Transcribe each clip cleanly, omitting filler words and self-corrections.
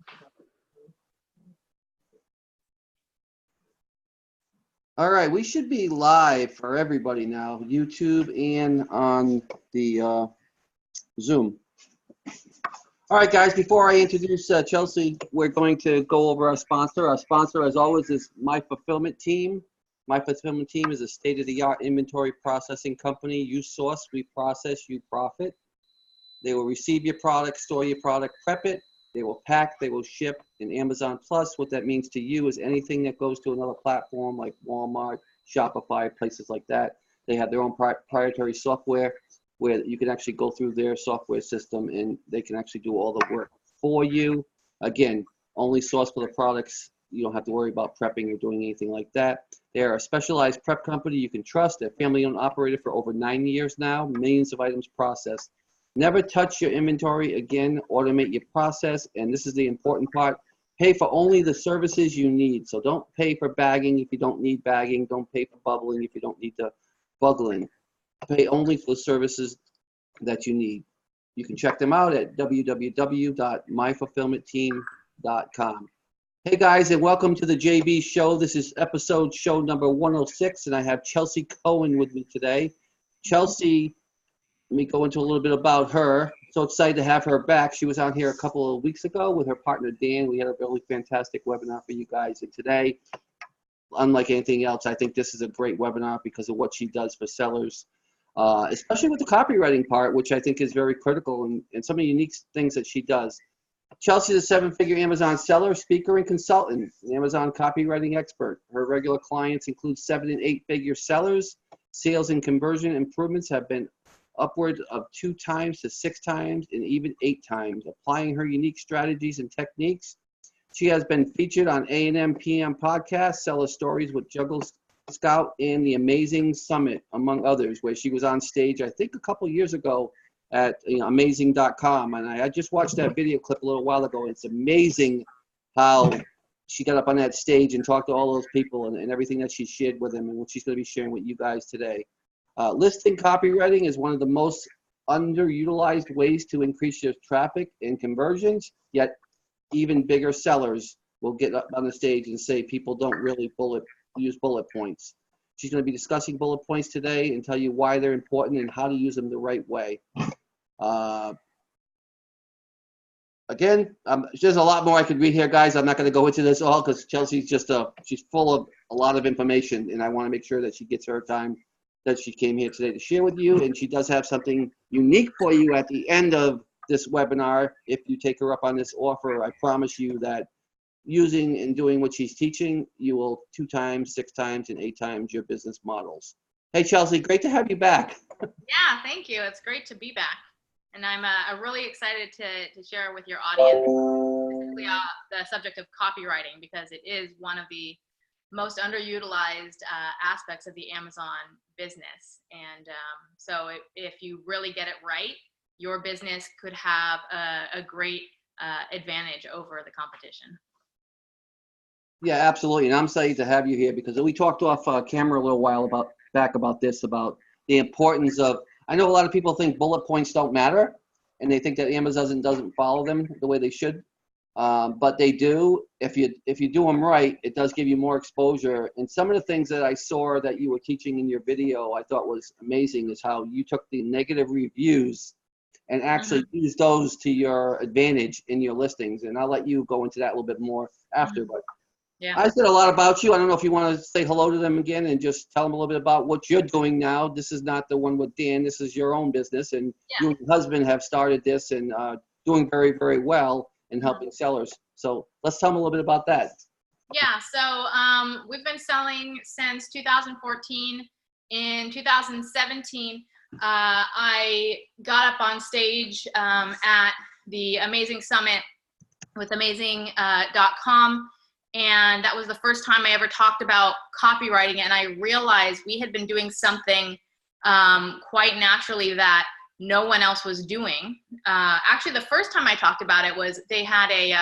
Perfect. All right, we should be live for everybody now, YouTube and on the Zoom. All right, guys, before I introduce Chelsea, we're going to go over our sponsor. Our sponsor, as always, is My Fulfillment Team. My Fulfillment Team is a state-of-the-art inventory processing company. You source, we process, you profit. They will receive your product, store your product, prep it. They will pack, they will ship. In Amazon Plus, what that means to you is anything that goes to another platform like Walmart, Shopify, places like that. They have their own proprietary software where you can actually go through their software system and they can actually do all the work for you. Again, only source for the products. You don't have to worry about prepping or doing anything like that. They're a specialized prep company you can trust. They're family-owned, operated for over 9 years now, millions of items processed. Never touch your inventory again. Automate your process. And this is the important part. Pay for only the services you need. So don't pay for bagging if you don't need bagging. Don't pay for bubbling if you don't need the bubbling. Pay only for the services that you need. You can check them out at www.myfulfillmentteam.com. Hey guys, and welcome to the JB Show. This is show number 106, and I have Chelsea Cohen with me today. Chelsea, let me go into a little bit about her. So excited to have her back. She was on here a couple of weeks ago with her partner Dan. We had a really fantastic webinar for you guys. And today, unlike anything else, I think this is a great webinar because of what she does for sellers, especially with the copywriting part, which I think is very critical, and some of the unique things that she does. Chelsea is a seven-figure Amazon seller, speaker, and consultant, an Amazon copywriting expert. Her regular clients include 7- and 8-figure sellers. Sales and conversion improvements have been upward of 2 times to 6 times and even 8 times. Applying her unique strategies and techniques, she has been featured on A&M PM podcast, Seller Stories with Juggle Scout, and the Amazing Summit, among others, where she was on stage, I think a couple years ago at amazing.com. And I just watched that video clip a little while ago. It's amazing how she got up on that stage and talked to all those people and everything that she shared with them and what she's going to be sharing with you guys today. Listing copywriting is one of the most underutilized ways to increase your traffic and conversions, yet even bigger sellers will get up on the stage and say people don't really use bullet points. She's going to be discussing bullet points today and tell you why they're important and how to use them the right way. Again, there's a lot more I could read here, guys. I'm not going to go into this all because Chelsea's she's full of a lot of information, and I want to make sure that she gets her time that she came here today to share with you. And she does have something unique for you at the end of this webinar. If you take her up on this offer, I promise you that using and doing what she's teaching, you will 2 times, 6 times, and 8 times your business models. Hey, Chelsea, great to have you back. Yeah, thank you. It's great to be back. And I'm really excited to share with your audience the subject of copywriting, because it is one of the most underutilized aspects of the Amazon business. And so if you really get it right, your business could have a great advantage over the competition. Yeah, absolutely. And I'm excited to have you here because we talked off camera a little while back about the importance of, I know a lot of people think bullet points don't matter and they think that Amazon doesn't follow them the way they should. But they do. If you do them right, it does give you more exposure. And some of the things that I saw that you were teaching in your video I thought was amazing is how you took the negative reviews and actually used those to your advantage in your listings. And I'll let you go into that a little bit more after. But yeah. I said a lot about you. I don't know if you want to say hello to them again and just tell them a little bit about what you're doing now. This is not the one with Dan. This is your own business. And you and your husband have started this and doing very, very well in helping sellers. So let's tell them a little bit about that. Yeah, so we've been selling since 2014. In 2017, I got up on stage at the Amazing Summit with amazing.com. And that was the first time I ever talked about copywriting. And I realized we had been doing something quite naturally that no one else was doing. Actually, the first time I talked about it was they had a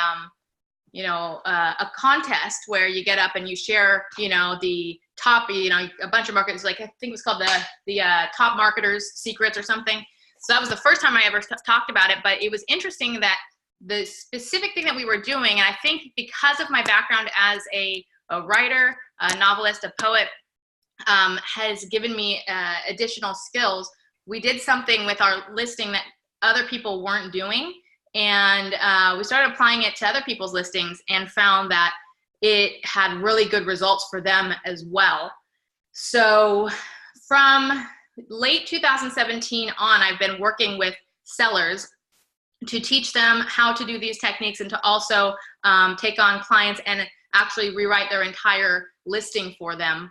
contest where you get up and you share, the top, a bunch of marketers, like I think it was called the Top Marketers Secrets or something. So that was the first time I ever talked about it, but it was interesting that the specific thing that we were doing, and I think because of my background as a writer, a novelist, a poet, has given me additional skills. We did something with our listing that other people weren't doing, and we started applying it to other people's listings and found that it had really good results for them as well. So from late 2017 on, I've been working with sellers to teach them how to do these techniques and to also take on clients and actually rewrite their entire listing for them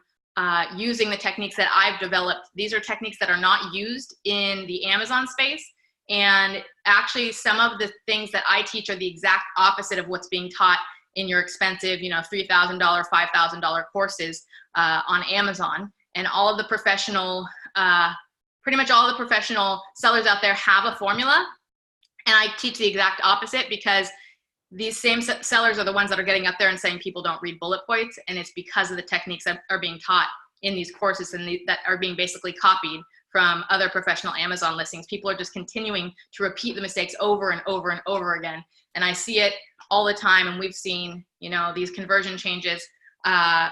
using the techniques that I've developed. These are techniques that are not used in the Amazon space. And actually some of the things that I teach are the exact opposite of what's being taught in your expensive, $3,000, $5,000 courses on Amazon. And all of the professional, pretty much all the professional sellers out there have a formula. And I teach the exact opposite because these same sellers are the ones that are getting up there and saying people don't read bullet points. And it's because of the techniques that are being taught in these courses and that are being basically copied from other professional Amazon listings. People are just continuing to repeat the mistakes over and over and over again. And I see it all the time. And we've seen, these conversion changes I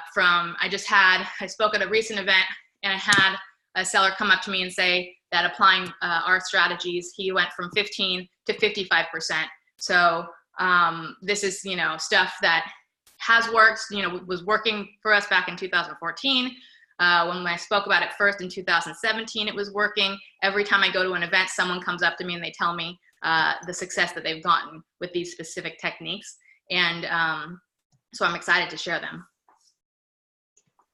spoke at a recent event and I had a seller come up to me and say that applying our strategies, he went from 15 to 55%. So this is, stuff that has worked, was working for us back in 2014. When I spoke about it first in 2017, it was working. Every time I go to an event, someone comes up to me and they tell me the success that they've gotten with these specific techniques. And so I'm excited to share them.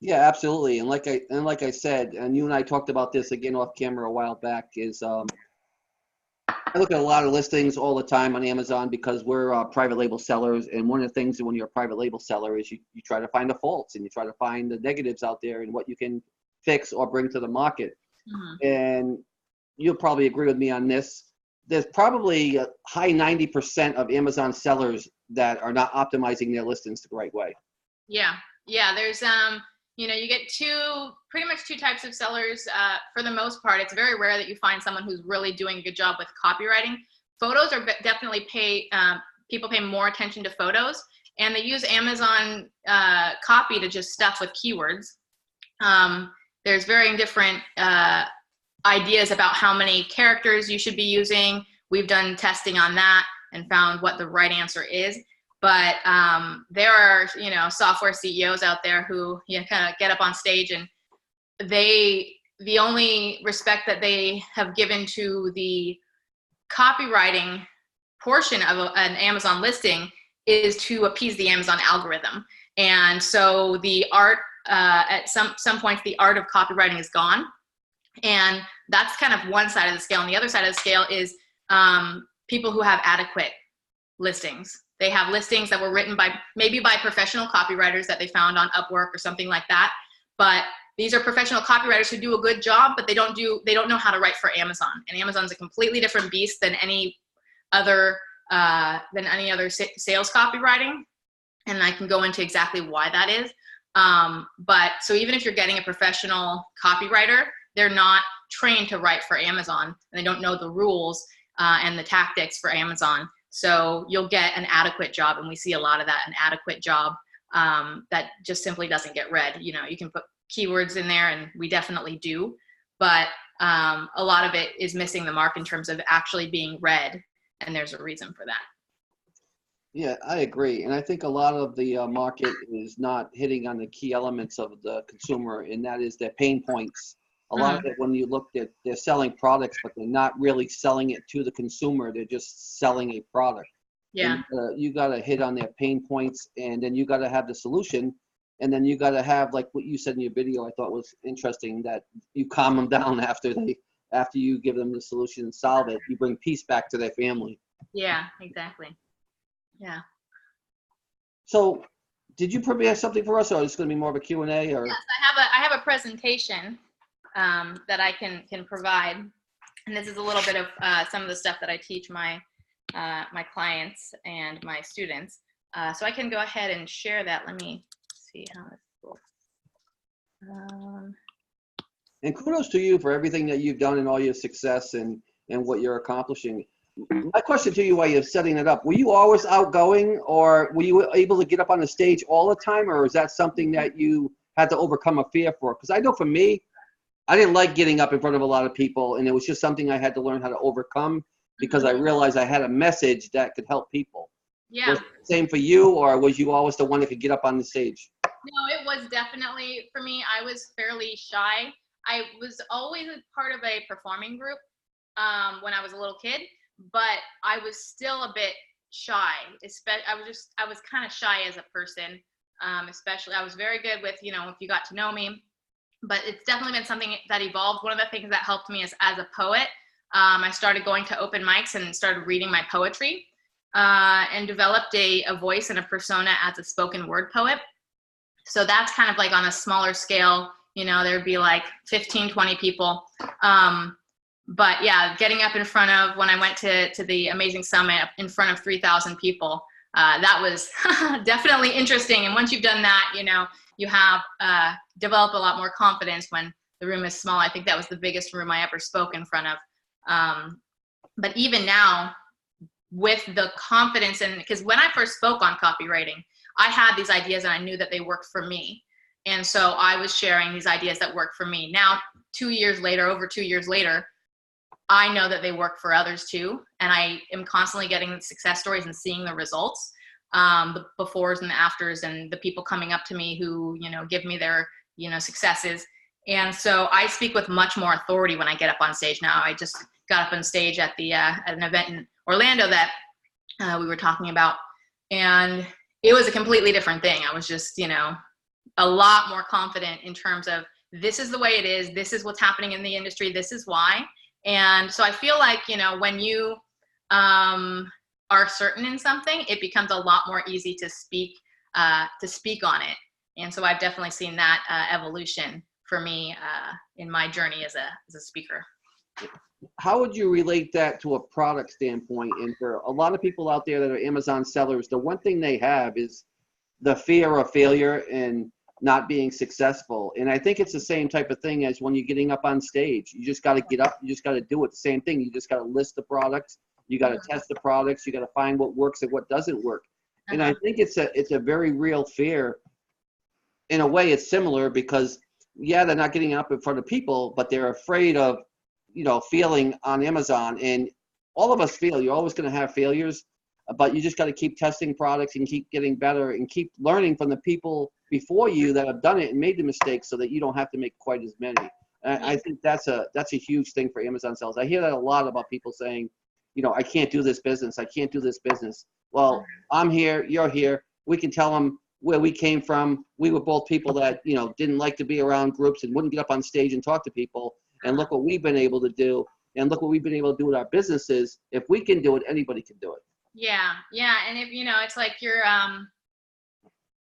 Yeah, absolutely. And like I said, and you and I talked about this again off camera a while back, is I look at a lot of listings all the time on Amazon because we're private label sellers. And one of the things when you're a private label seller is you try to find the faults and you try to find the negatives out there and what you can fix or bring to the market. Mm-hmm. And you'll probably agree with me on this. There's probably a high 90% of Amazon sellers that are not optimizing their listings the right way. Yeah. There's you get pretty much two types of sellers. For the most part, it's very rare that you find someone who's really doing a good job with copywriting. Photos are definitely people pay more attention to photos, and they use Amazon copy to just stuff with keywords. There's varying different ideas about how many characters you should be using. We've done testing on that and found what the right answer is. But there are, software CEOs out there who kind of get up on stage and the only respect that they have given to the copywriting portion of an Amazon listing is to appease the Amazon algorithm. And so the art, at some points, the art of copywriting is gone. And that's kind of one side of the scale. And the other side of the scale is people who have adequate listings. They have listings that were written maybe by professional copywriters that they found on Upwork or something like that. But these are professional copywriters who do a good job, but they don't know how to write for Amazon. And Amazon's a completely different beast than any other sales copywriting. And I can go into exactly why that is. But so even if you're getting a professional copywriter, they're not trained to write for Amazon and they don't know the rules and the tactics for Amazon. So you'll get an adequate job, and we see a lot of that, an adequate job that just simply doesn't get read. You can put keywords in there, and we definitely do, but a lot of it is missing the mark in terms of actually being read, and there's a reason for that. Yeah, I agree. And I think a lot of the market is not hitting on the key elements of the consumer, and that is their pain points. A lot of it, when you look at, they're selling products, but they're not really selling it to the consumer. They're just selling a product. Yeah. And, you got to hit on their pain points, and then you got to have the solution. And then you got to have, like what you said in your video, I thought was interesting, that you calm them down after you give them the solution and solve it. You bring peace back to their family. Yeah, exactly. Yeah. So did you prepare something for us, or is it going to be more of a Q&A? Or? Yes, I have a presentation that I can provide, and this is a little bit of some of the stuff that I teach my clients and my students. So I can go ahead and share that. Let me see how this works. Um, And kudos to you for everything that you've done and all your success and what you're accomplishing. My question to you while you're setting it up, were you always outgoing, or were you able to get up on the stage all the time, or is that something that you had to overcome a fear for? Because I know for me, I didn't like getting up in front of a lot of people, and it was just something I had to learn how to overcome because I realized I had a message that could help people. yeah. Was it the same for you, or was you always the one that could get up on the stage? No, it was definitely, for me, I was fairly shy. I was always a part of a performing group when I was a little kid, but I was still a bit shy. I was kind of shy as a person, especially. I was very good with, if you got to know me, but it's definitely been something that evolved. One of the things that helped me is as a poet, I started going to open mics and started reading my poetry and developed a voice and a persona as a spoken word poet. So that's kind of like on a smaller scale, there'd be like 15, 20 people. But yeah, getting up in front of, when I went to the Amazing Summit in front of 3,000 people, that was definitely interesting. And once you've done that, you have developed a lot more confidence when the room is small. I think that was the biggest room I ever spoke in front of. But even now, with the confidence, and because when I first spoke on copywriting, I had these ideas and I knew that they worked for me. And so I was sharing these ideas that worked for me. Now, over 2 years later, I know that they work for others too. And I am constantly getting success stories and seeing the results, the befores and the afters, and the people coming up to me who, give me their, successes. And so I speak with much more authority when I get up on stage now. I just got up on stage at an event in Orlando that we were talking about, and it was a completely different thing. I was just, a lot more confident in terms of, this is the way it is. This is what's happening in the industry. This is why. And so I feel like, when you are certain in something, it becomes a lot more easy to speak on it. And so I've definitely seen that evolution for me in my journey as a speaker. How would you relate that to a product standpoint? And for a lot of people out there that are Amazon sellers, the one thing they have is the fear of failure and not being successful. And I think it's the same type of thing as when you're getting up on stage. You just got to get up. You just got to do it. The same thing. You just got to list the products. You got to test the products. You got to find what works and what doesn't work. And I think it's a very real fear. In a way, it's similar because, yeah, they're not getting up in front of people, but they're afraid of, failing on Amazon. And all of us fail. You're always going to have failures, but you just got to keep testing products and keep getting better and keep learning from the people before you that have done it and made the mistakes so that you don't have to make quite as many. And I think that's a huge thing for Amazon sales. I hear that a lot about people saying, I can't do this business. I can't do this business. Well, I'm here. You're here. We can tell them where we came from. We were both people that, didn't like to be around groups and wouldn't get up on stage and talk to people. And look what we've been able to do. And look what we've been able to do with our businesses. If we can do it, anybody can do it. Yeah. And if, it's like you're,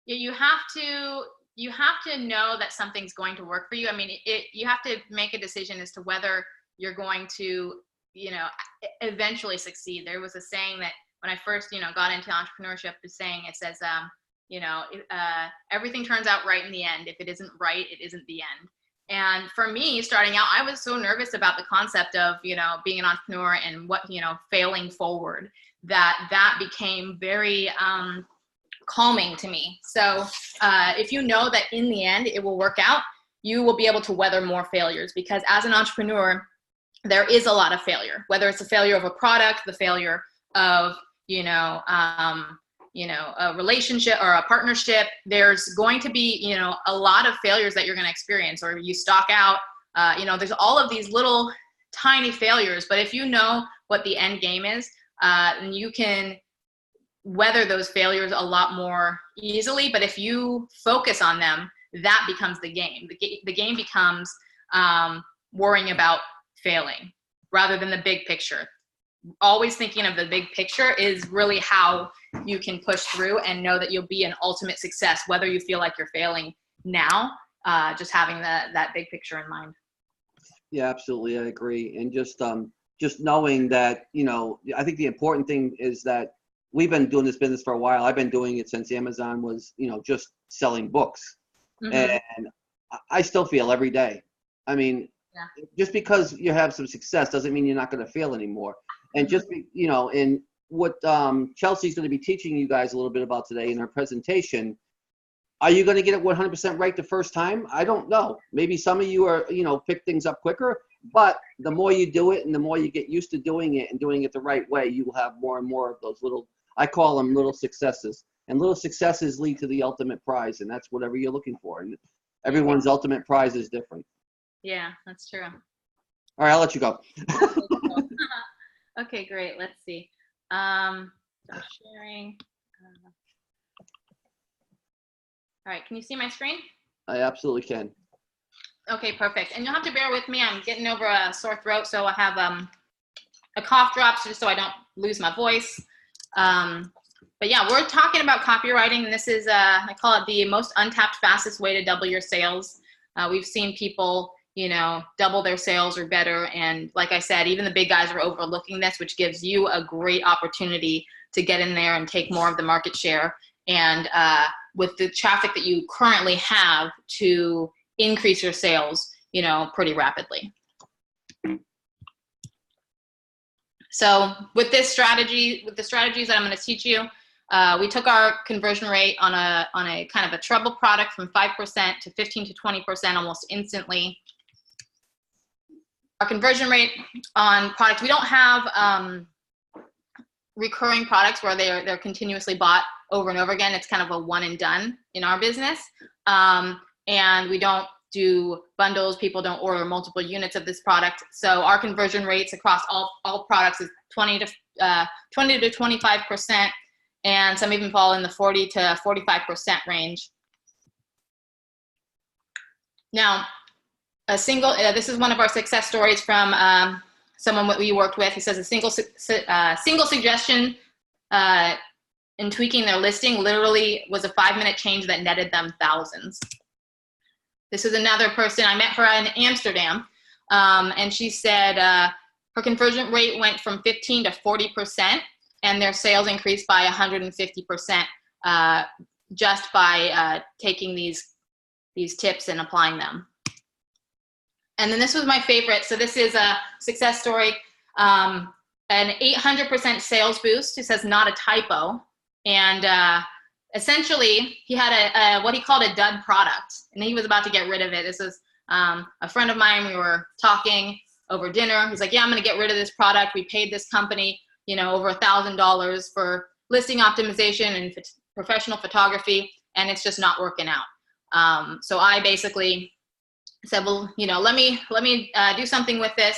you have to know that something's going to work for you. I mean, you have to make a decision as to whether you're going to, eventually succeed. There was a saying that when I first, got into entrepreneurship, it says, everything turns out right in the end. If it isn't right, it isn't the end. And for me, starting out, I was so nervous about the concept of, being an entrepreneur and what, failing forward, that became very calming to me. So if you know that in the end it will work out, you will be able to weather more failures, because as an entrepreneur, there is a lot of failure, whether it's a failure of a product, the failure of, a relationship or a partnership. There's going to be, a lot of failures that you're going to experience, or you stock out, there's all of these little tiny failures. But if you know what the end game is, then you can weather those failures a lot more easily. But if you focus on them, that becomes the game. The game becomes worrying about failing rather than the big picture. Always thinking of the big picture is really how you can push through and know that you'll be an ultimate success, whether you feel like you're failing now, just having that big picture in mind. Yeah, absolutely. I agree. And just knowing that, I think the important thing is that we've been doing this business for a while. I've been doing it since Amazon was, just selling books. Mm-hmm. And I still feel every day. I mean, Yeah. just because you have some success doesn't mean you're not going to fail anymore. And just be, you know, and what Chelsea's going to be teaching you guys a little bit about today in her presentation. Are you going to get it 100% right the first time? I don't know. Maybe some of you are, you know, pick things up quicker, but the more you do it and the more you get used to doing it and doing it the right way, you will have more and more of those little, I call them little successes. And little successes lead to the ultimate prize, and that's whatever you're looking for. And everyone's ultimate prize is different. Yeah, that's true. All right, I'll let you go. Okay, great. Let's see. Stop sharing. All right, can you see my screen? I absolutely can. Okay, perfect. And you'll have to bear with me. I'm getting over a sore throat, so I have a cough drops just so I don't lose my voice. But yeah, we're talking about copywriting, and this is, I call it the most untapped, fastest way to double your sales. We've seen people, you know, double their sales or better. And like I said, even the big guys are overlooking this, which gives you a great opportunity to get in there and take more of the market share. And with the traffic that you currently have, to increase your sales, you know, pretty rapidly. So with this strategy, with the strategies that I'm going to teach you, we took our conversion rate on a kind of a treble product from 5% to 15 to 20% almost instantly. Our conversion rate on products, we don't have recurring products where they're continuously bought over and over again. It's kind of a one and done in our business. And we don't do bundles. People don't order multiple units of this product. So our conversion rates across all products is 20 to 25%, and some even fall in the 40 to 45% range. Now, this is one of our success stories from someone that we worked with. He says a single suggestion in tweaking their listing literally was a 5-minute change that netted them thousands. This is another person. I met her in Amsterdam, and she said her conversion rate went from 15 to 40%, and their sales increased by 150% just by taking these tips and applying them. And then this was my favorite. So this is a success story, an 800% sales boost. It says not a typo. And essentially, he had what he called a dud product, and he was about to get rid of it. This is a friend of mine. We were talking over dinner. He's like, yeah, I'm going to get rid of this product. We paid this company, you know, over $1,000 for listing optimization and professional photography, and it's just not working out. So I basically said, well, you know, let me do something with this.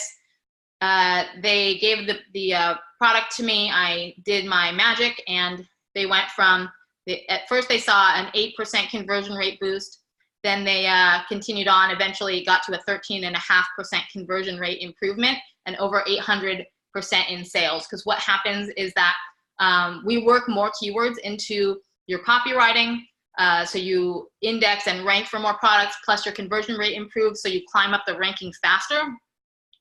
They gave the product to me. I did my magic, and they went from, at first they saw an 8% conversion rate boost. Then they continued on, eventually got to a 13.5% conversion rate improvement and over 800% in sales. Because what happens is that we work more keywords into your copywriting. So you index and rank for more products, plus your conversion rate improves, so you climb up the rankings faster.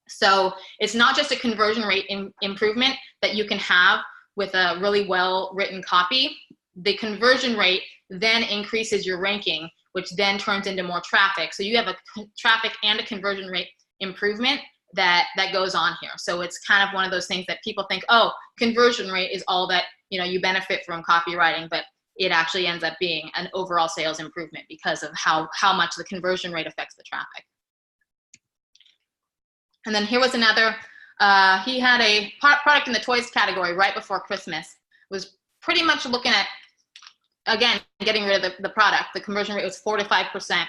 So it's not just a conversion rate improvement that you can have with a really well-written copy. The conversion rate then increases your ranking, which then turns into more traffic. So you have a traffic and a conversion rate improvement that goes on here. So it's kind of one of those things that people think, oh, conversion rate is all that, you know, you benefit from copywriting, but it actually ends up being an overall sales improvement because of how much the conversion rate affects the traffic. And then here was another, he had a product in the toys category right before Christmas. Was pretty much looking at, again, getting rid of the product. The conversion rate was 4 to 5%.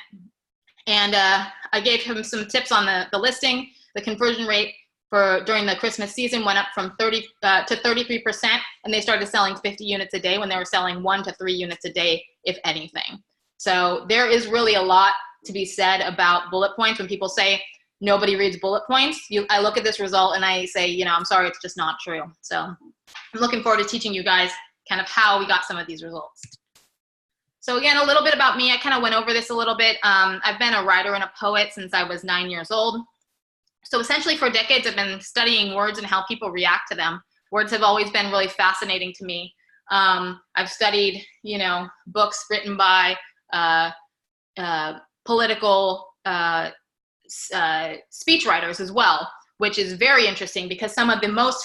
And I gave him some tips on the listing. The conversion rate during the Christmas season went up from 30 to 33%, and they started selling 50 units a day when they were selling 1 to 3 units a day, if anything. So there is really a lot to be said about bullet points. When people say nobody reads bullet points, I look at this result and I say, you know, I'm sorry, it's just not true. So I'm looking forward to teaching you guys kind of how we got some of these results. So again, a little bit about me. I kind of went over this a little bit. I've been a writer and a poet since I was 9 years old. So essentially for decades, I've been studying words and how people react to them. Words have always been really fascinating to me. I've studied, you know, books written by political speech writers as well, which is very interesting because some of the most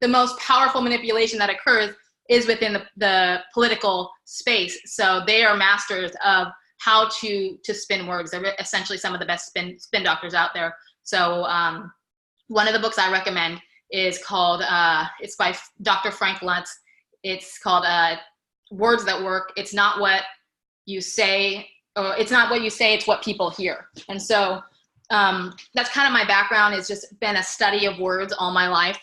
the most powerful manipulation that occurs is within the political space. So they are masters of how to spin words. They're essentially some of the best spin doctors out there. So one of the books I recommend is called, it's by Dr. Frank Luntz. It's called Words That Work. It's not what you say, or it's not what you say, it's what people hear. And so that's kind of my background. It's just been a study of words all my life.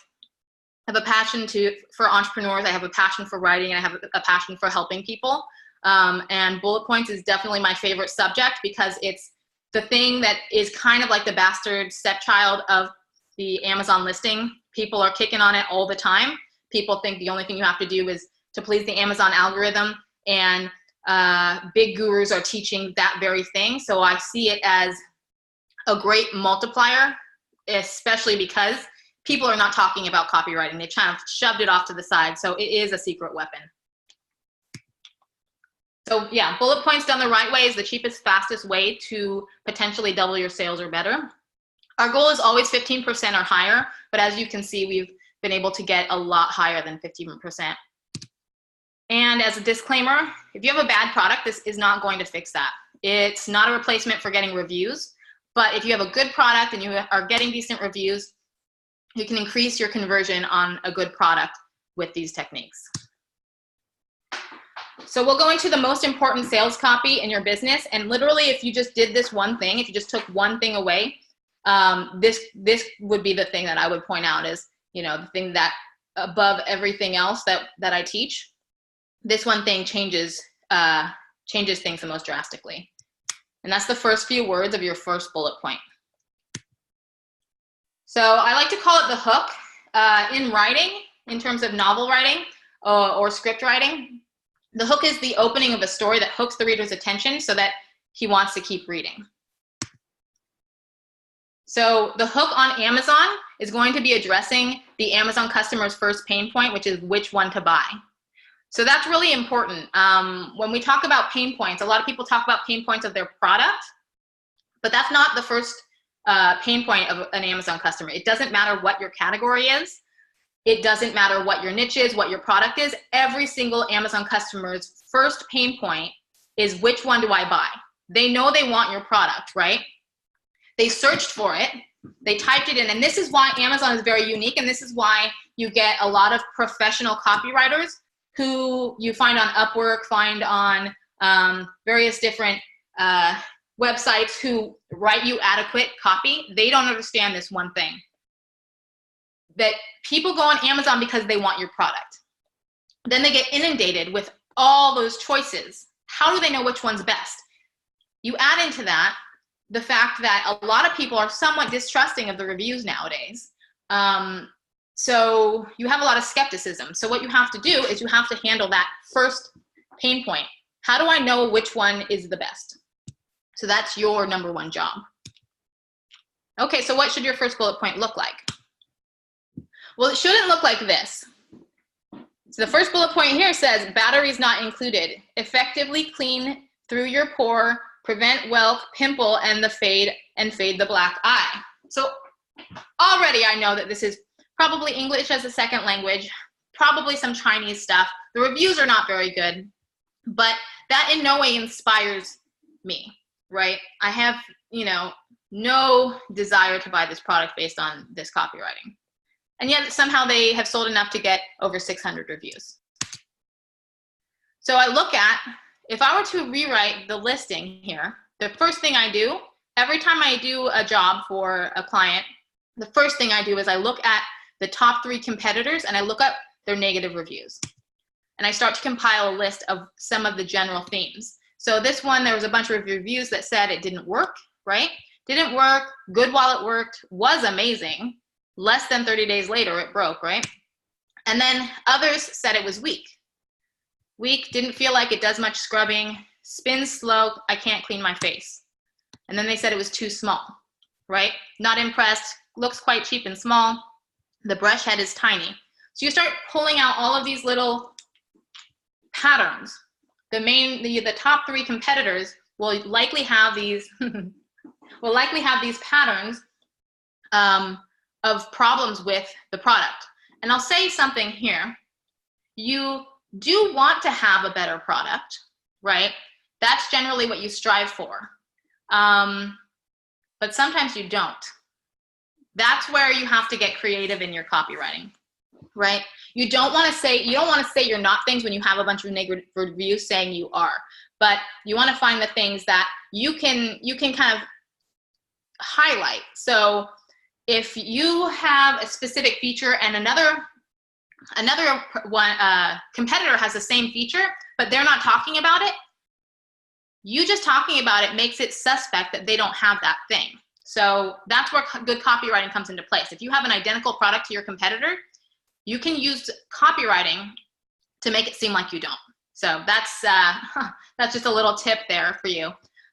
I have a passion for entrepreneurs. I have a passion for writing, and I have a passion for helping people. And bullet points is definitely my favorite subject because it's the thing that is kind of like the bastard stepchild of the Amazon listing. People are kicking on it all the time. People think the only thing you have to do is to please the Amazon algorithm, and big gurus are teaching that very thing. So I see it as a great multiplier, especially because people are not talking about copywriting. They kind of shoved it off to the side. So it is a secret weapon. So yeah, bullet points done the right way is the cheapest, fastest way to potentially double your sales or better. Our goal is always 15% or higher, but as you can see, we've been able to get a lot higher than 15%. And as a disclaimer, if you have a bad product, this is not going to fix that. It's not a replacement for getting reviews, but if you have a good product and you are getting decent reviews, you can increase your conversion on a good product with these techniques. So we'll go into the most important sales copy in your business. And literally, if you just did this one thing, if you just took one thing away, this would be the thing that I would point out as, you know, the thing that above everything else that I teach, this one thing changes things the most drastically. And that's the first few words of your first bullet point. So I like to call it the hook. In writing, in terms of novel writing or script writing, the hook is the opening of a story that hooks the reader's attention so that he wants to keep reading. So the hook on Amazon is going to be addressing the Amazon customer's first pain point, which is which one to buy. So that's really important. When we talk about pain points, a lot of people talk about pain points of their product, but that's not the first pain point of an Amazon customer. It doesn't matter what your category is. It doesn't matter what your niche is, what your product is. Every single Amazon customer's first pain point is which one do I buy? They know they want your product, right? They searched for it. They typed it in. And this is why Amazon is very unique. And this is why you get a lot of professional copywriters who you find on Upwork, find on various different websites who write you adequate copy. They don't understand this one thing, that people go on Amazon because they want your product. Then they get inundated with all those choices. How do they know which one's best? You add into that the fact that a lot of people are somewhat distrusting of the reviews nowadays. So you have a lot of skepticism. So what you have to do is you have to handle that first pain point. How do I know which one is the best? So that's your number one job. Okay, so what should your first bullet point look like? Well, it shouldn't look like this. So the first bullet point here says, batteries not included. Effectively clean through your pore, prevent welt, pimple, and fade the black eye. So already I know that this is probably English as a second language, probably some Chinese stuff. The reviews are not very good, but that in no way inspires me, right? I have, no desire to buy this product based on this copywriting. And yet somehow they have sold enough to get over 600 reviews. So I look at, if I were to rewrite the listing here, the first thing I do, every time I do a job for a client, the first thing I do is I look at the top 3 competitors and I look up their negative reviews. And I start to compile a list of some of the general themes. So this one, there was a bunch of reviews that said it didn't work, right? Didn't work, good while it worked, was amazing. Less than 30 days later, it broke, right? And then others said it was weak. Weak, didn't feel like it does much scrubbing, spins slow, I can't clean my face. And then they said it was too small, right? Not impressed, looks quite cheap and small. The brush head is tiny. So you start pulling out all of these little patterns. The top 3 competitors will likely have these patterns of problems with the product. And I'll say something here. You do want to have a better product, right? That's generally what you strive for. But sometimes you don't. That's where you have to get creative in your copywriting, right? You don't want to say you're not things when you have a bunch of negative reviews saying you are, but you want to find the things that you can kind of highlight. So if you have a specific feature and another one competitor has the same feature, but they're not talking about it, you just talking about it makes it suspect that they don't have that thing. So that's where good copywriting comes into place. If you have an identical product to your competitor, you can use copywriting to make it seem like you don't. So that's just a little tip there for you.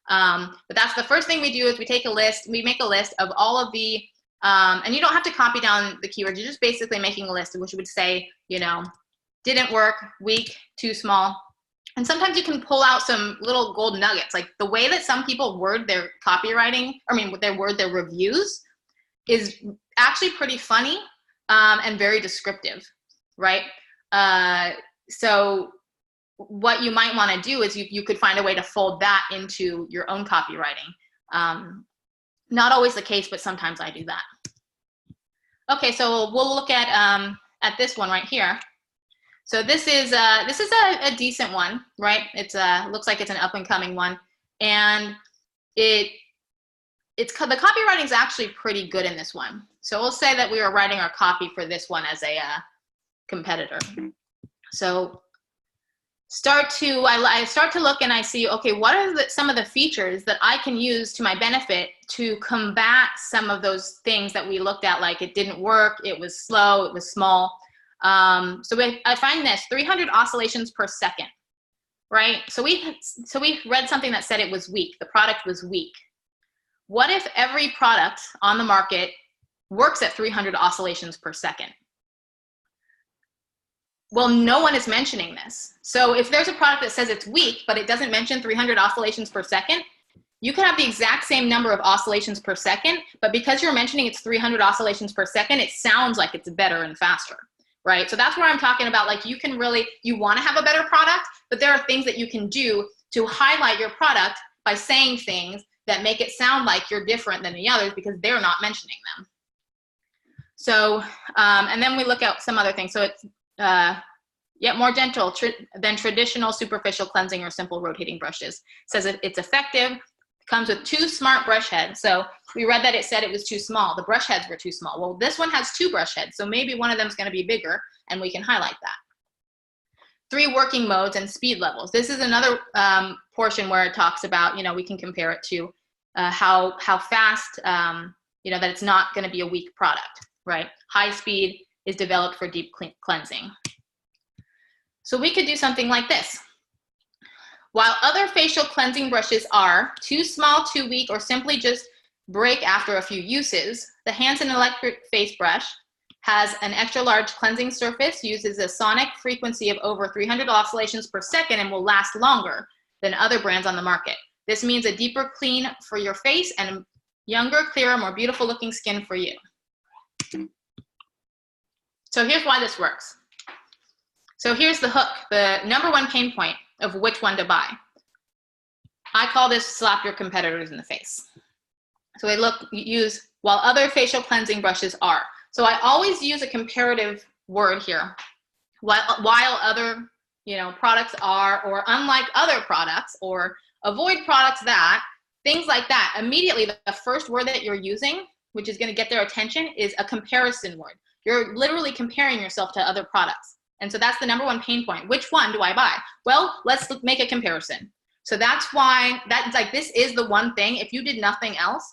But that's the first thing we do is we make a list of all of the, and you don't have to copy down the keywords. You're just basically making a list of which would say, didn't work, weak, too small. And sometimes you can pull out some little gold nuggets. Like the way that some people word their copywriting, their reviews is actually pretty funny and very descriptive, right? So what you might want to do is you could find a way to fold that into your own copywriting. Not always the case, but sometimes I do that. Okay, so we'll look at this one right here. So this is a decent one, right? It's looks like it's an up and coming one, and the copywriting is actually pretty good in this one. So we'll say that we were writing our copy for this one as a competitor. So I start to look and I see, okay, what are some of the features that I can use to my benefit to combat some of those things that we looked at, like it didn't work, it was slow, it was small. So I find this 300 oscillations per second, right? So we read something that said it was weak. The product was weak. What if every product on the market works at 300 oscillations per second? Well, no one is mentioning this. So if there's a product that says it's weak, but it doesn't mention 300 oscillations per second, you can have the exact same number of oscillations per second, but because you're mentioning it's 300 oscillations per second, it sounds like it's better and faster. Right? So that's where I'm talking about, like you want to have a better product, but there are things that you can do to highlight your product by saying things that make it sound like you're different than the others because they're not mentioning them. So, and then we look at some other things. So it's yet more gentle than traditional superficial cleansing or simple rotating brushes. Says it's effective. Comes with 2 smart brush heads. So we read that it said it was too small. The brush heads were too small. Well, this one has 2 brush heads, so maybe one of them is going to be bigger, and we can highlight that. 3 working modes and speed levels. This is another portion where it talks about, we can compare it to how fast, that it's not going to be a weak product, right? High speed is developed for deep cleansing. So we could do something like this. While other facial cleansing brushes are too small, too weak, or simply just break after a few uses, the Hansen electric face brush has an extra large cleansing surface, uses a sonic frequency of over 300 oscillations per second, and will last longer than other brands on the market. This means a deeper clean for your face and younger, clearer, more beautiful looking skin for you. So here's why this works. So here's the hook, the number one pain point of which one to buy. I call this slap your competitors in the face. So use while other facial cleansing brushes are. So I always use a comparative word here. While other products are, or unlike other products, or avoid products that, things like that. Immediately the first word that you're using, which is going to get their attention, is a comparison word. You're literally comparing yourself to other products. And so that's the number one pain point. Which one do I buy? Well, let's make a comparison. So that's why this is the one thing. If you did nothing else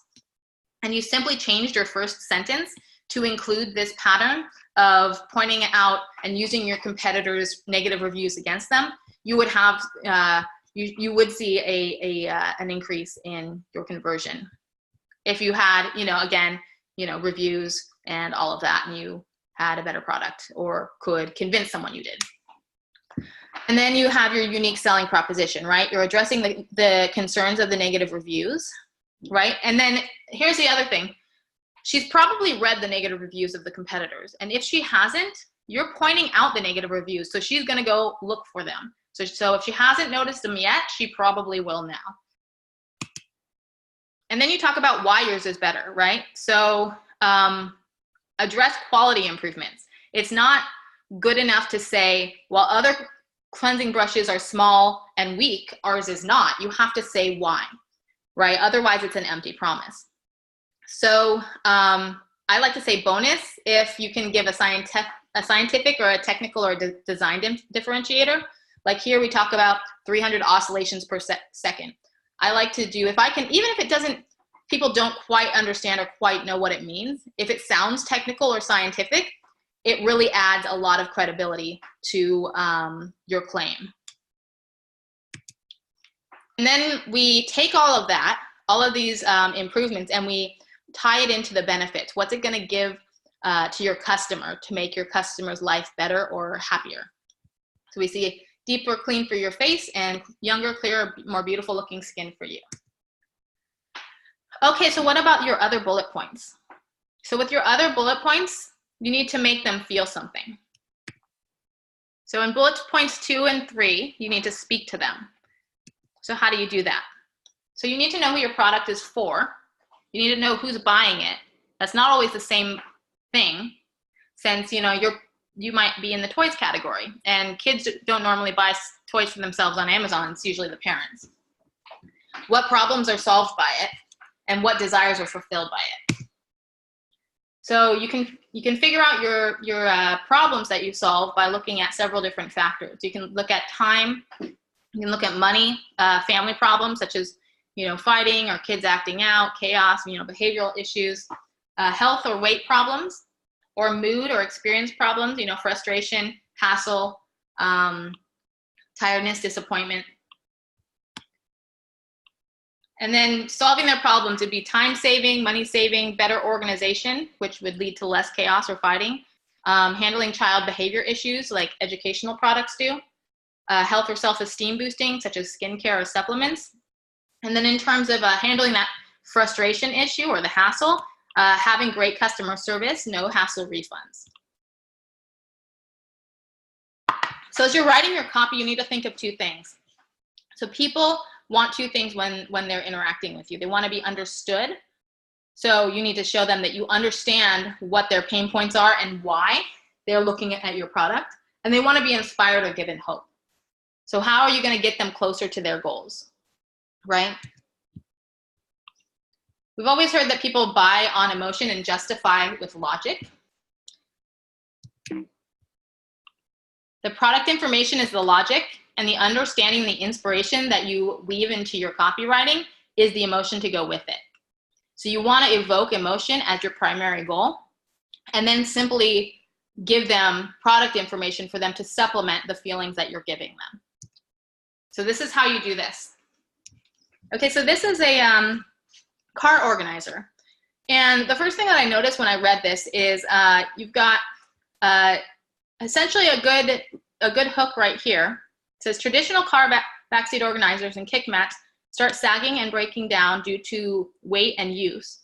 and you simply changed your first sentence to include this pattern of pointing out and using your competitors' negative reviews against them, you would have you would see an increase in your conversion. If you had, reviews and all of that, and you had a better product or could convince someone you did. And then you have your unique selling proposition, right? You're addressing the concerns of the negative reviews, right? And then here's the other thing. She's probably read the negative reviews of the competitors. And if she hasn't, you're pointing out the negative reviews. So she's going to go look for them. So if she hasn't noticed them yet, she probably will now. And then you talk about why yours is better, right? So address quality improvements. It's not good enough to say, well, other cleansing brushes are small and weak, ours is not. You have to say why, right? Otherwise, it's an empty promise. So I like to say bonus if you can give a scientific or a technical or design differentiator. Like here we talk about 300 oscillations per second. I like to do, if I can, even if it doesn't, people don't quite understand or quite know what it means, if it sounds technical or scientific, it really adds a lot of credibility to your claim. And then we take all of that, all of these improvements, and we tie it into the benefits. What's it going to give to your customer to make your customer's life better or happier? So we see deeper clean for your face and younger, clearer, more beautiful looking skin for you. Okay, so what about your other bullet points? So with your other bullet points, you need to make them feel something. So in bullet points 2 and 3, you need to speak to them. So how do you do that? So you need to know who your product is for. You need to know who's buying it. That's not always the same thing, since you might be in the toys category, and kids don't normally buy toys for themselves on Amazon. It's usually the parents. What problems are solved by it, and what desires are fulfilled by it? So you can figure out your problems that you solve by looking at several different factors. You can look at time. You can look at money, family problems such as fighting or kids acting out, chaos, behavioral issues, health or weight problems, or mood or experience problems, frustration, hassle, tiredness, disappointment. And then solving their problems would be time saving, money saving, better organization, which would lead to less chaos or fighting, handling child behavior issues like educational products do, health or self-esteem boosting, such as skincare or supplements. And then in terms of handling that frustration issue or the hassle, having great customer service, no hassle refunds. So as you're writing your copy, you need to think of 2 things. So people want 2 things when they're interacting with you. They want to be understood. So you need to show them that you understand what their pain points are and why they're looking at your product. And they want to be inspired or given hope. So how are you going to get them closer to their goals, right? We've always heard that people buy on emotion and justify with logic. The product information is the logic, and the understanding, the inspiration that you weave into your copywriting is the emotion to go with it. So you want to evoke emotion as your primary goal, and then simply give them product information for them to supplement the feelings that you're giving them. So this is how you do this. Okay, so this is a car organizer. And the first thing that I noticed when I read this is you've got essentially a good hook right here. It says traditional car backseat organizers and kick mats start sagging and breaking down due to weight and use.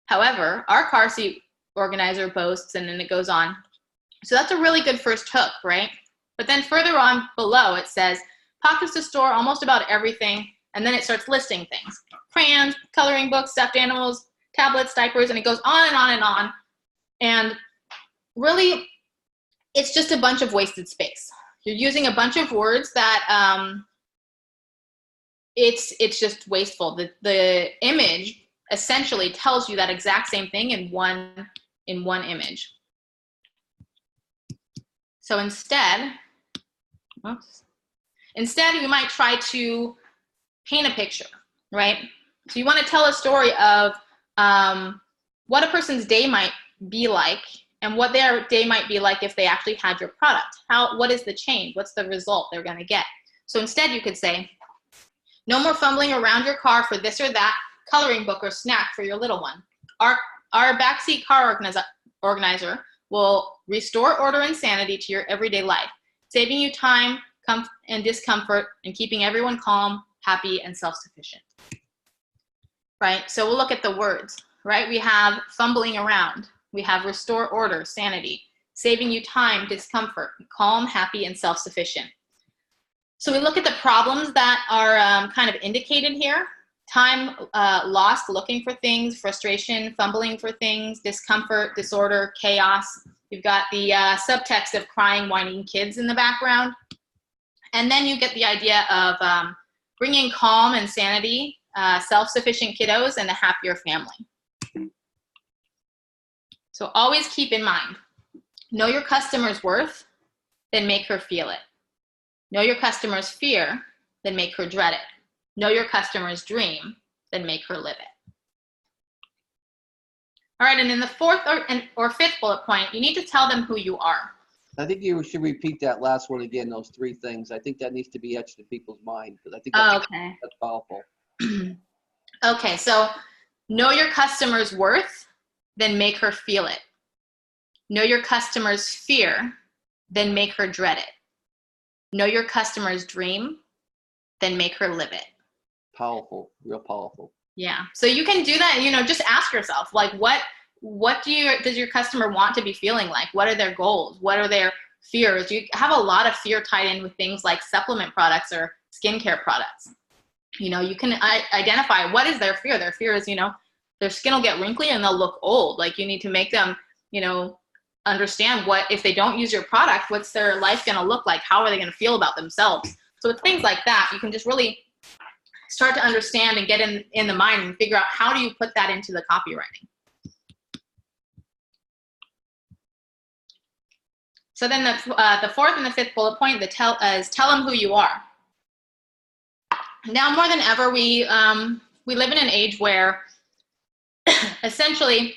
However, our car seat organizer boasts, and then it goes on. So that's a really good first hook, right? But then further on below, it says pockets to store almost about everything. And then it starts listing things: crayons, coloring books, stuffed animals, tablets, diapers, and it goes on and on and on. And really, it's just a bunch of wasted space. You're using a bunch of words that it's just wasteful. The image essentially tells you that exact same thing in one image. So instead, you might try to paint a picture, right? So you want to tell a story of what a person's day might be like and what their day might be like if they actually had your product. What is the change? What's the result they're going to get? So instead you could say, no more fumbling around your car for this or that coloring book or snack for your little one. Our backseat car organizer will restore order and sanity to your everyday life, saving you time, and discomfort, and keeping everyone calm, happy, and self-sufficient. Right? So we'll look at the words, right? We have fumbling around. We have restore order, sanity, saving you time, discomfort, calm, happy, and self-sufficient. So we look at the problems that are kind of indicated here. Time lost looking for things, frustration, fumbling for things, discomfort, disorder, chaos. You've got the subtext of crying, whining kids in the background. And then you get the idea of bringing calm and sanity, self-sufficient kiddos, and a happier family. So always keep in mind, know your customer's worth, then make her feel it. Know your customer's fear, then make her dread it. Know your customer's dream, then make her live it. All right, and in the fourth or fifth bullet point, you need to tell them who you are. I think you should repeat that last one again, those three things. I think that needs to be etched in people's mind, because I think that's powerful. Okay, so know your customer's worth, then make her feel it. Know your customer's fear, then make her dread it. Know your customer's dream, then make her live it. Powerful, real powerful. Yeah, so you can do that, just ask yourself, like, what does your customer want to be feeling like? What are their goals? What are their fears? You have a lot of fear tied in with things like supplement products or skincare products. You can identify what is their fear. Their fear is, their skin will get wrinkly and they'll look old. Like, you need to make them, understand what, if they don't use your product, what's their life going to look like? How are they going to feel about themselves? So with things like that, you can just really start to understand and get in the mind and figure out, how do you put that into the copywriting? So then the fourth and the fifth bullet point is tell them who you are. Now more than ever, we live in an age where essentially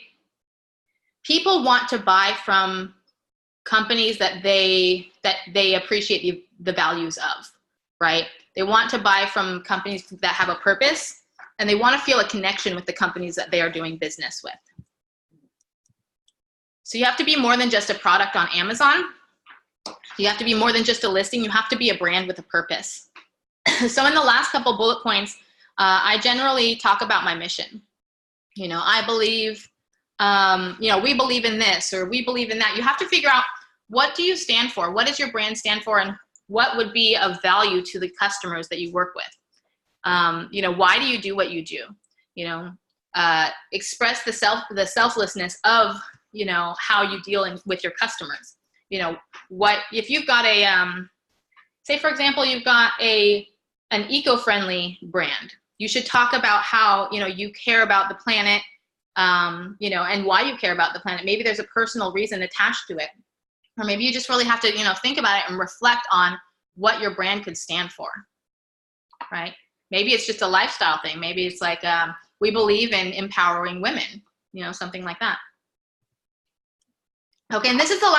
people want to buy from companies that they appreciate the values of, right? They want to buy from companies that have a purpose, and they want to feel a connection with the companies that they are doing business with. So you have to be more than just a product on Amazon. You have to be more than just a listing. You have to be a brand with a purpose. So in the last couple bullet points, I generally talk about my mission. I believe, we believe in this, or we believe in that. You have to figure out, what do you stand for? What does your brand stand for? And what would be of value to the customers that you work with? Why do you do what you do? Express the selflessness of, how you deal with your customers. What if you've got say for example, you've got an eco-friendly brand. You should talk about how, you care about the planet, and why you care about the planet. Maybe there's a personal reason attached to it. Or maybe you just really have to, think about it and reflect on what your brand could stand for, right? Maybe it's just a lifestyle thing. Maybe it's like, we believe in empowering women, something like that. Okay, and this is the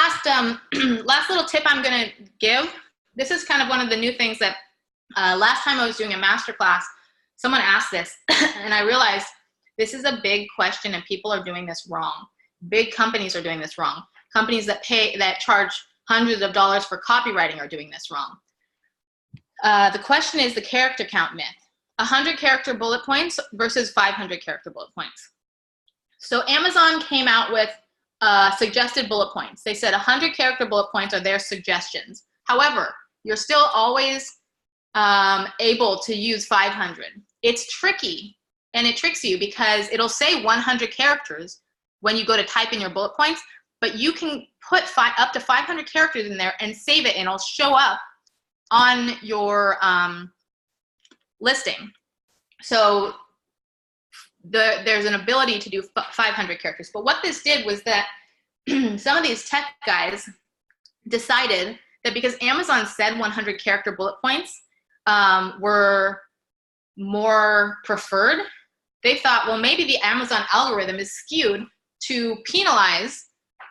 last little tip I'm gonna give. This is kind of one of the new things that last time I was doing a masterclass, someone asked this, and I realized this is a big question and people are doing this wrong. Big companies are doing this wrong. Companies that charge hundreds of dollars for copywriting are doing this wrong. The question is the character count myth. 100 character bullet points versus 500 character bullet points. So Amazon came out with suggested bullet points. They said 100 character bullet points are their suggestions. However, you're still always able to use 500. It's tricky, and it tricks you because it'll say 100 characters when you go to type in your bullet points, but you can put up to 500 characters in there and save it, and it'll show up on your listing. So there's an ability to do 500 characters. But what this did was that some of these tech guys decided that because Amazon said 100 character bullet points were more preferred, they thought, well, maybe the Amazon algorithm is skewed to penalize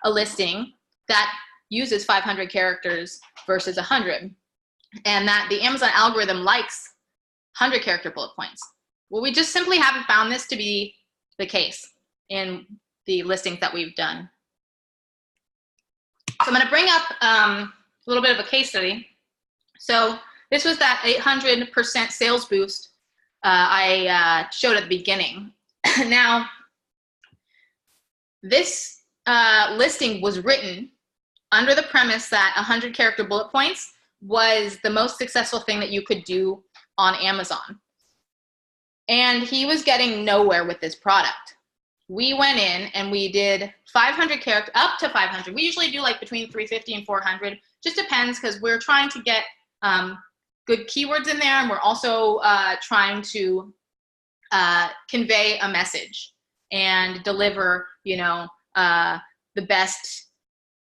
a listing that uses 500 characters versus 100, and that the Amazon algorithm likes 100 character bullet points. Well, we just simply haven't found this to be the case in the listings that we've done. So I'm going to bring up a little bit of a case study. So this was that 800% sales boost I showed at the beginning. Now, this listing was written under the premise that 100 character bullet points was the most successful thing that you could do on Amazon. And he was getting nowhere with this product. We went in and we did 500 characters, up to 500. We usually do like between 350 and 400. Just depends, because we're trying to get good keywords in there, and we're also trying to convey a message and deliver, the best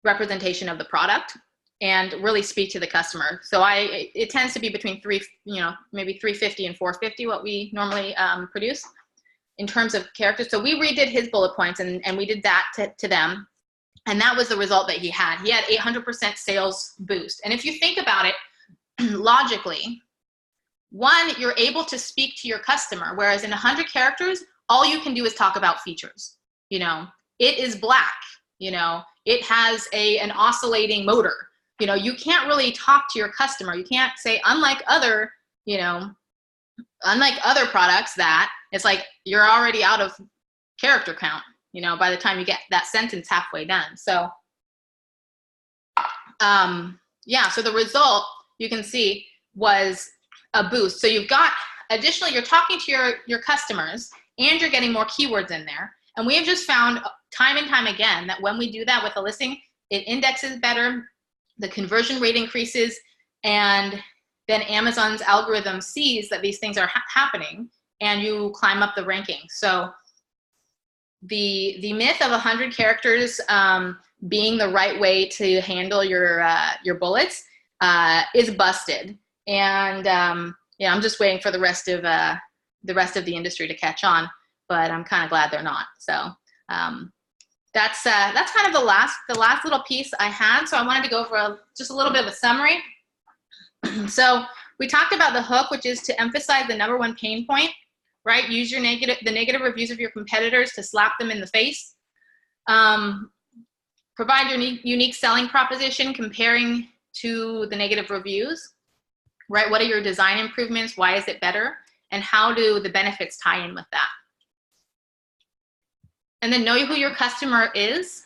representation of the product and really speak to the customer. So it tends to be between maybe 350 and 450 what we normally produce in terms of characters. So we redid his bullet points and we did that to them. And that was the result that he had. He had 800% sales boost. And if you think about it logically, one, you're able to speak to your customer, whereas in 100 characters, all you can do is talk about features. It is black, it has an oscillating motor. You can't really talk to your customer. You can't say, unlike other products that it's like you're already out of character count, by the time you get that sentence halfway done. So, so the result you can see was a boost. So you've got, additionally, you're talking to your customers and you're getting more keywords in there. And we have just found time and time again that when we do that with a listing, it indexes better, the conversion rate increases, and then Amazon's algorithm sees that these things are happening and you climb up the ranking. So the myth of 100 characters being the right way to handle your bullets is busted. And I'm just waiting for the rest of the industry to catch on, but I'm kind of glad they're not. So that's kind of the last little piece I had. So I wanted to go over just a little bit of a summary. So we talked about the hook, which is to emphasize the number one pain point, right? Use the negative reviews of your competitors to slap them in the face. Provide your unique selling proposition comparing to the negative reviews, right? What are your design improvements? Why is it better? And how do the benefits tie in with that? And then know who your customer is.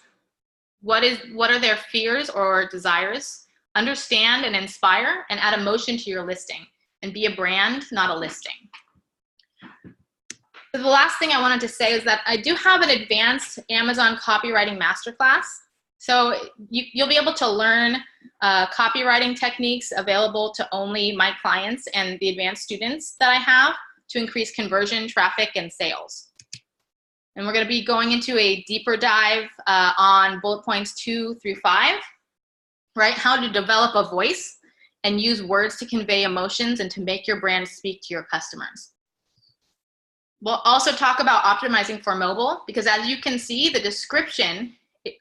What are their fears or desires? Understand and inspire, and add emotion to your listing. And be a brand, not a listing. So the last thing I wanted to say is that I do have an advanced Amazon copywriting masterclass. So you'll be able to learn copywriting techniques available to only my clients and the advanced students that I have to increase conversion, traffic, and sales. And we're going to be going into a deeper dive on bullet points 2 through 5, right? How to develop a voice and use words to convey emotions and to make your brand speak to your customers. We'll also talk about optimizing for mobile, because as you can see, the description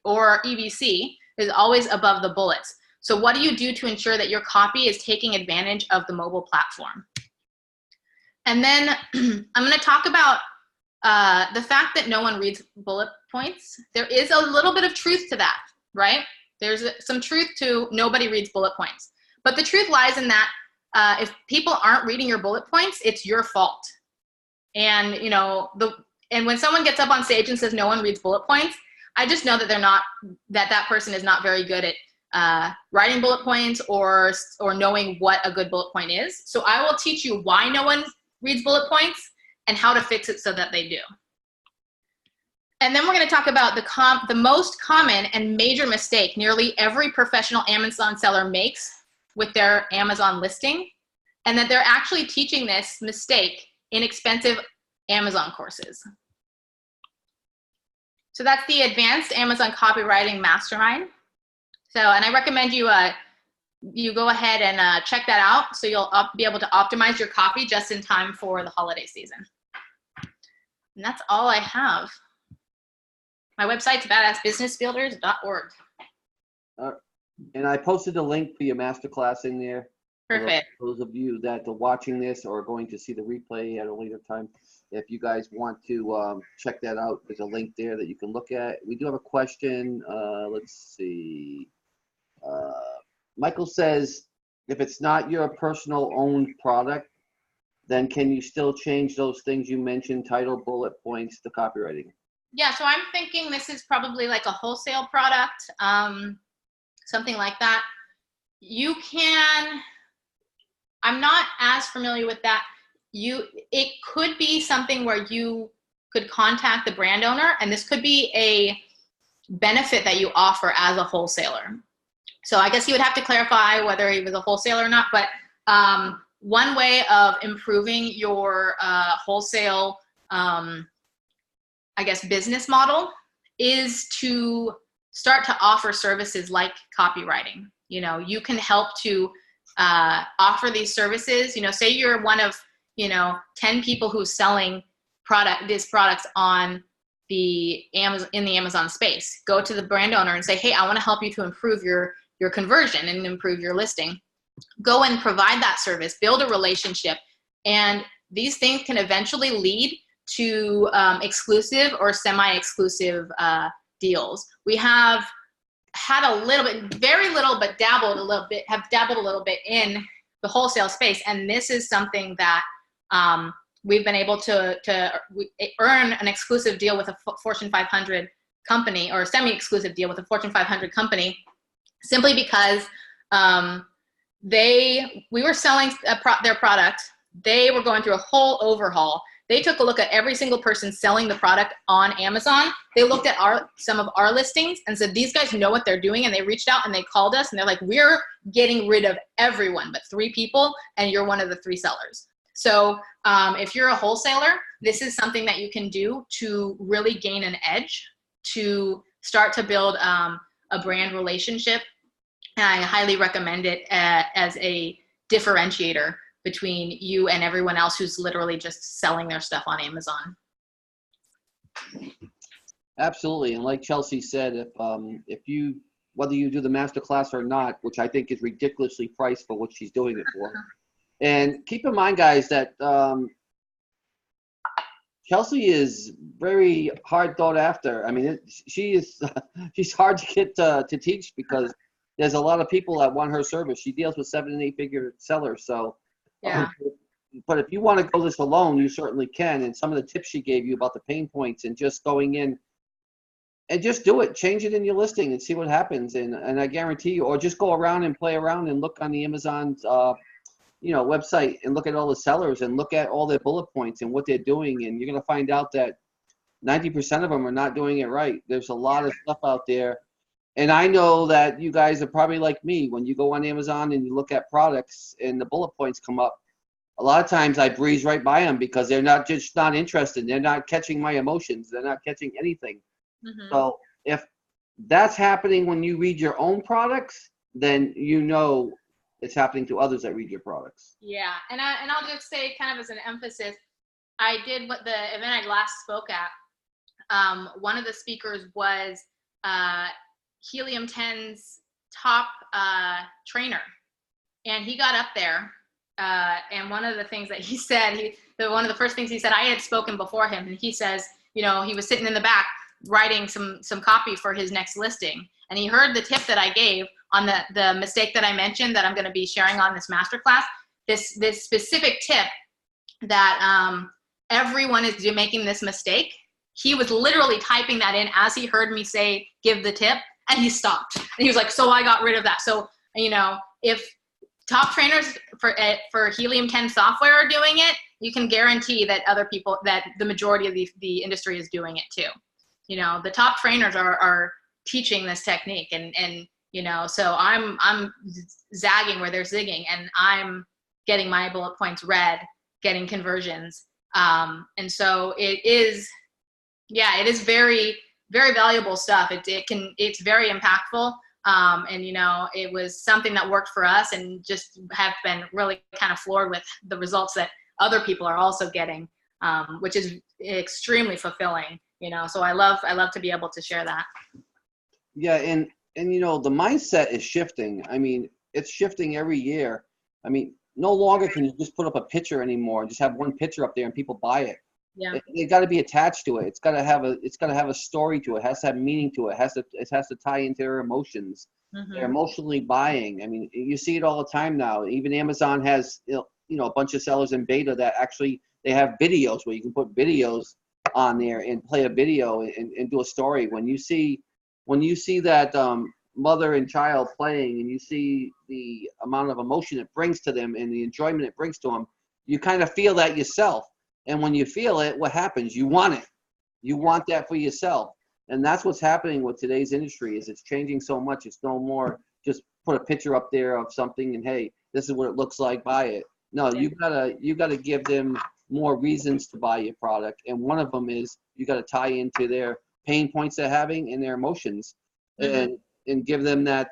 or EVC is always above the bullets. So what do you do to ensure that your copy is taking advantage of the mobile platform? And then I'm going to talk about the fact that no one reads bullet points. There is a little bit of truth to that, right? There's some truth to nobody reads bullet points. But the truth lies in that if people aren't reading your bullet points, it's your fault. And and when someone gets up on stage and says no one reads bullet points, I just know that that person is not very good at writing bullet points or knowing what a good bullet point is. So I will teach you why no one reads bullet points and how to fix it so that they do. And then we're going to talk about the most common and major mistake nearly every professional Amazon seller makes with their Amazon listing, and that they're actually teaching this mistake in expensive Amazon courses. So that's the Advanced Amazon Copywriting Mastermind. So, and I recommend you go ahead and check that out so you'll be able to optimize your copy just in time for the holiday season. And that's all I have. My website's badassbusinessbuilders.org. And I posted a link for your masterclass in there. Perfect. For those of you that are watching this or going to see the replay at a later time, if you guys want to check that out, there's a link there that you can look at. We do have a question. Let's see. Michael says, if it's not your personal owned product, then can you still change those things you mentioned, title, bullet points, to copywriting? Yeah, so I'm thinking this is probably like a wholesale product, something like that. You can, I'm not as familiar with that. It could be something where you could contact the brand owner, and this could be a benefit that you offer as a wholesaler. So I guess he would have to clarify whether he was a wholesaler or not, but one way of improving your wholesale, I guess, business model is to start to offer services like copywriting. You know, you can help to offer these services. You know, say you're one of, 10 people who's selling these products on the Amazon, in the Amazon space. Go to the brand owner and say, hey, I want to help you to improve your conversion and improve your listing. Go and provide that service, build a relationship, and these things can eventually lead to exclusive or semi-exclusive deals. We have had a little bit, very little, but have dabbled a little bit in the wholesale space, and this is something that we've been able to earn an exclusive deal with a Fortune 500 company, or a semi-exclusive deal with a Fortune 500 company, simply because we were selling their product. They were going through a whole overhaul. They took a look at every single person selling the product on Amazon. They looked at some of our listings and said, these guys know what they're doing. And they reached out and they called us and they're like, we're getting rid of everyone but 3 people, and you're one of the 3 sellers. So if you're a wholesaler, this is something that you can do to really gain an edge, to start to build a brand relationship. And I highly recommend it as a differentiator between you and everyone else who's literally just selling their stuff on Amazon. Absolutely. And like Chelsea said, whether you do the masterclass or not, which I think is ridiculously priced for what she's doing it for. And keep in mind, guys, that Chelsea is very hard thought after. I mean, she's hard to get to teach, because there's a lot of people that want her service. She deals with 7- and 8-figure sellers. So, yeah. But if you want to go this alone, you certainly can. And some of the tips she gave you about the pain points and just going in and just do it, change it in your listing and see what happens. And I guarantee you, or just go around and play around and look on the Amazon's website and look at all the sellers and look at all their bullet points and what they're doing. And you're going to find out that 90% of them are not doing it right. There's a lot of stuff out there. And I know that you guys are probably like me. When you go on Amazon and you look at products and the bullet points come up, a lot of times I breeze right by them because they're not interested. They're not catching my emotions. They're not catching anything. Mm-hmm. So if that's happening when you read your own products, then you know it's happening to others that read your products. Yeah, and I'll just say, kind of as an emphasis, I did what the event I last spoke at. One of the speakers was Helium 10's top trainer, and he got up there, and one of the things that he said, one of the first things he said, I had spoken before him, and he says, he was sitting in the back writing some copy for his next listing, and he heard the tip that I gave on the mistake that I mentioned that I'm going to be sharing on this masterclass. This specific tip that everyone is making this mistake. He was literally typing that in as he heard me say, give the tip, and he stopped. And he was like, so I got rid of that. So, if top trainers for Helium 10 software are doing it, you can guarantee that that the majority of the industry is doing it too. The top trainers are teaching this technique, and so I'm zagging where they're zigging, and I'm getting my bullet points read, getting conversions. And so it is very, very valuable stuff. It's very impactful. And it was something that worked for us, and just have been really kind of floored with the results that other people are also getting, which is extremely fulfilling, so I love to be able to share that. Yeah. And the mindset is shifting. I mean, it's shifting every year. I mean, no longer can you just put up a picture anymore and just have one picture up there and people buy it. Yeah. It got to be attached to it. It's got to have a story to it. It has to have meaning to it. It has to tie into their emotions. They're emotionally buying. I mean, you see it all the time now. Even Amazon has, a bunch of sellers in beta that actually they have videos where you can put videos on there and play a video and do a story. When you see that mother and child playing, and you see the amount of emotion it brings to them and the enjoyment it brings to them, you kind of feel that yourself. And when you feel it, what happens? You want it. You want that for yourself. And that's what's happening with today's industry. Is it's changing so much. It's no more just put a picture up there of something and, hey, this is what it looks like, buy it. No, you gotta give them more reasons to buy your product, and one of them is you got to tie into their pain points they're having and their emotions, and give them that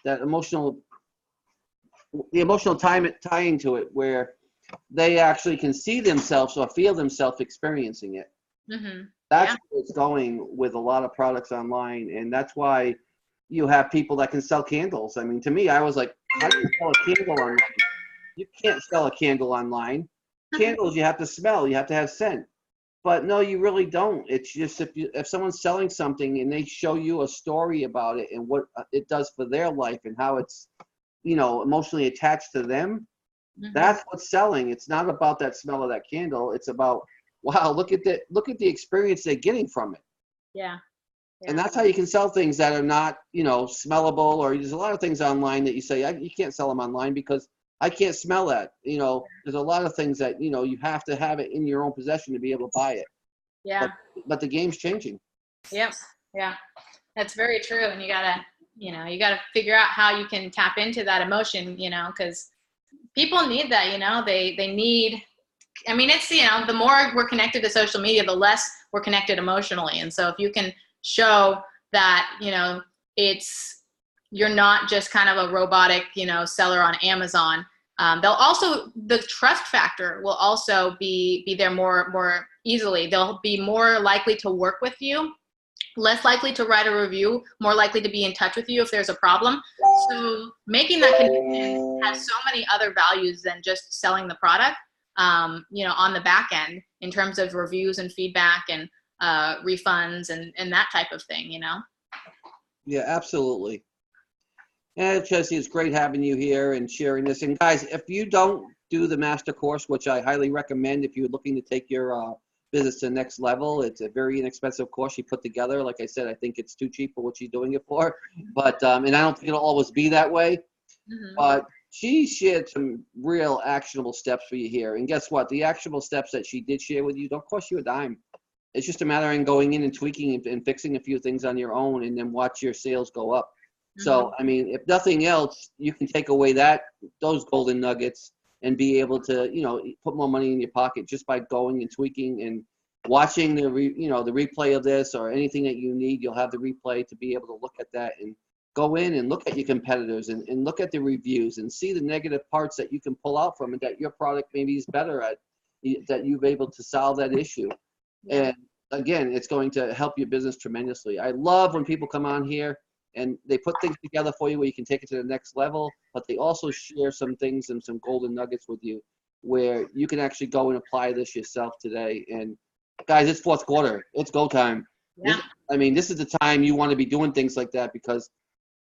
that emotional tying to it, where they actually can see themselves or feel themselves experiencing it. That's where it's going with a lot of products online, and that's why you have people that can sell candles. I mean, to me, I was like, how do you sell a candle online? You can't sell a candle online. Candles you have to smell, you have to have scent. But no, you really don't. It's just if someone's selling something and they show you a story about it and what it does for their life and how it's, emotionally attached to them, that's what's selling. It's not about that smell of that candle. It's about, wow, look at the experience they're getting from it. Yeah. And that's how you can sell things that are not, smellable. Or there's a lot of things online that you say, you can't sell them online because I can't smell that. There's a lot of things that, you have to have it in your own possession to be able to buy it. Yeah. But the game's changing. Yep. Yeah. That's very true. And you gotta figure out how you can tap into that emotion, because people need that, they need, I mean, it's, the more we're connected to social media, the less we're connected emotionally. And so if you can show that, you're not just kind of a robotic, seller on Amazon. The trust factor will also be there more easily. They'll be more likely to work with you, less likely to write a review, more likely to be in touch with you if there's a problem. So making that connection has so many other values than just selling the product, on the back end in terms of reviews and feedback and refunds and that type of thing, Yeah, absolutely. And Chelsea, it's great having you here and sharing this. And guys, if you don't do the master course, which I highly recommend if you're looking to take your business to the next level, it's a very inexpensive course she put together. Like I said, I think it's too cheap for what she's doing it for. But and I don't think it'll always be that way. But she shared some real actionable steps for you here. And guess what? The actionable steps that she did share with you don't cost you a dime. It's just a matter of going in and tweaking and fixing a few things on your own, and then watch your sales go up. So, I mean, if nothing else, you can take away those golden nuggets and be able to, put more money in your pocket just by going and tweaking and watching the replay of this or anything that you need. You'll have the replay to be able to look at that and go in and look at your competitors and look at the reviews and see the negative parts that you can pull out from it that your product maybe is better at, that you've able to solve that issue. And again, it's going to help your business tremendously. I love when people come on here and they put things together for you where you can take it to the next level, but they also share some things and some golden nuggets with you where you can actually go and apply this yourself today. And guys, it's fourth quarter. It's go time. Yeah. This is the time you want to be doing things like that, because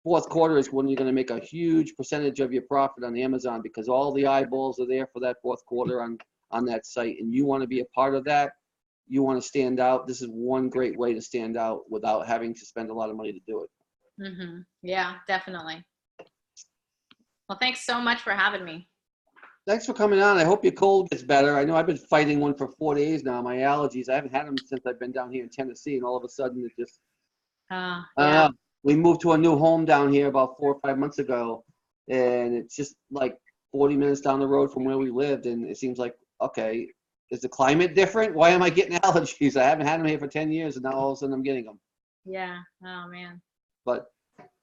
fourth quarter is when you're going to make a huge percentage of your profit on Amazon, because all the eyeballs are there for that fourth quarter on that site. And you want to be a part of that. You want to stand out. This is one great way to stand out without having to spend a lot of money to do it. Yeah, definitely. Well, thanks so much for having me. Thanks for coming on. I hope your cold gets better. I know I've been fighting one for 4 days now. My allergies, I haven't had them since I've been down here in Tennessee, and all of a sudden it just, we moved to a new home down here about 4 or 5 months ago, and it's just like 40 minutes down the road from where we lived, and it seems like, okay, is the climate different? Why am I getting allergies? I haven't had them here for 10 years, and now all of a sudden I'm getting them. Yeah. Oh, man. But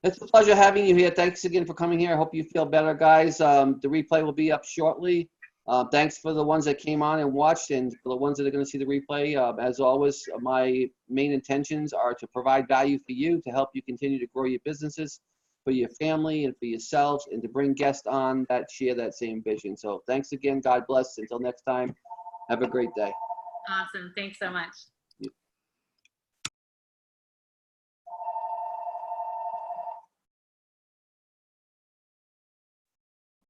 it's a pleasure having you here. Thanks again for coming here. I hope you feel better, guys. The replay will be up shortly. Thanks for the ones that came on and watched, and for the ones that are going to see the replay. As always, my main intentions are to provide value for you, to help you continue to grow your businesses, for your family and for yourselves, and to bring guests on that share that same vision. So thanks again. God bless. Until next time, have a great day. Awesome. Thanks so much.